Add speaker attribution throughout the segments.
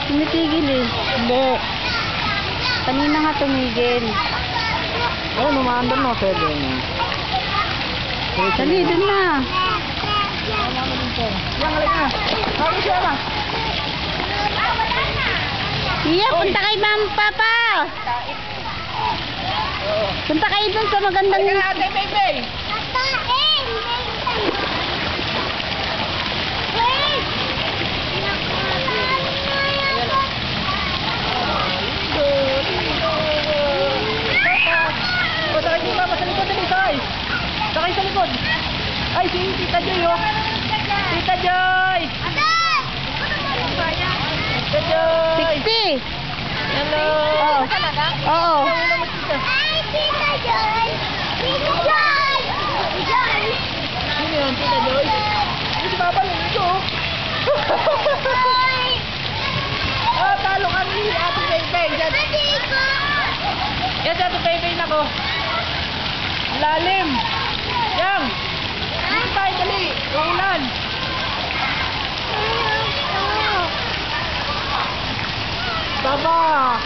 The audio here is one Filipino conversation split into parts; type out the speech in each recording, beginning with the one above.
Speaker 1: Tumitigil eh.
Speaker 2: Hindi.
Speaker 1: Kanina nga tumigil.
Speaker 2: Ayun, umaandar na. Pwede.
Speaker 1: Dali, dun na.
Speaker 2: Yan, halik na. Ano siya na?
Speaker 1: Iya, punta kay mama, papa. Punta kayo dun sa magandang...
Speaker 2: Halika na, ate, baby. Sakay si mama sa likod, dali, sakay. Sakay sa likod. Ay, si Tita Joy, oh. Tita Joy. Tita Joy.
Speaker 1: 60.
Speaker 2: Hello.
Speaker 1: Oo. Oo.
Speaker 2: Sino yun, Tita Joy? Hindi si Papa, nandito, oh. Oh, talo kami, Ate Pepe. Yan si Ate Pepe na ko. Lalim. Yang. Dito tayo, dali. Uulan. Baba.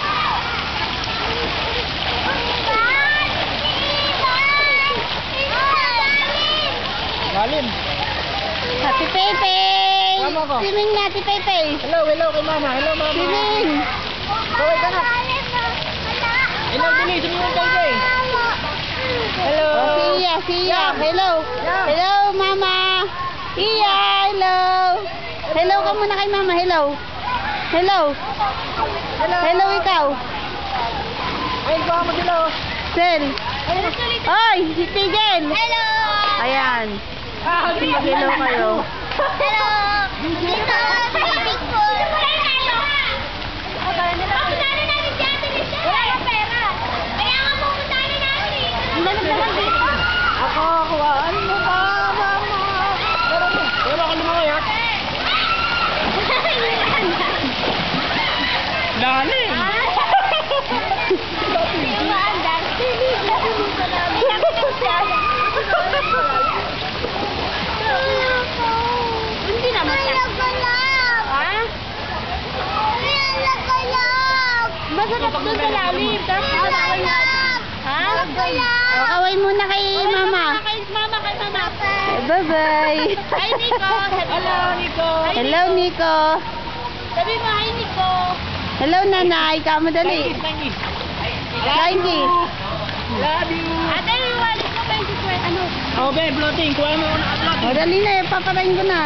Speaker 2: Lalim.
Speaker 1: Happy Pepe.
Speaker 2: Tama ko.
Speaker 1: Swimming na, Happy Pepe.
Speaker 2: Hello, hello kay mama. Hello, mama.
Speaker 1: Swimming.
Speaker 2: Kaway ka na. Hello, dali. Sumiyong Pepe. Hello.
Speaker 1: Oh, siya. Hello.
Speaker 2: Yeah.
Speaker 1: Hello, mama. Iya, hello. Hello ka muna kay mama. Hello. Hello.
Speaker 2: Hello.
Speaker 1: Hello, ikaw.
Speaker 2: Ayun pa mo sila, oh.
Speaker 1: Sel. Oy, si Tigel.
Speaker 3: Hello!
Speaker 1: Ayan.
Speaker 2: Ah,
Speaker 1: Hello kayo.
Speaker 3: Hello! Dito, baby ko. Pupuntahan namin si Ate Lisa. Wala yung pera. Kaya nga pupuntahan namin eh. Dalag-dalag dito.
Speaker 2: Ako, kuhaan mo pa, mama. Pero ako lumangoy, ha? Dali.
Speaker 3: Hindi naman siya. Ha? Masarap doon sa lalim. Tapos kakaway na. Ha?
Speaker 1: Kaway muna kay mama.
Speaker 3: Kay mama.
Speaker 1: Bye-bye.
Speaker 3: Hi, Nico.
Speaker 2: Hello, Nico.
Speaker 1: Hello, Nico.
Speaker 3: Sabi mo, hi, Nico.
Speaker 1: Hello, nanay. Kamo dali.
Speaker 2: Thank you.
Speaker 1: Langy.
Speaker 2: Love you.
Speaker 3: Ate, yung wallet mo, 20 ano?
Speaker 2: Oh, babe, floating. Kuha mo ako ng upload.
Speaker 1: O, dali na. Papatayin ko na.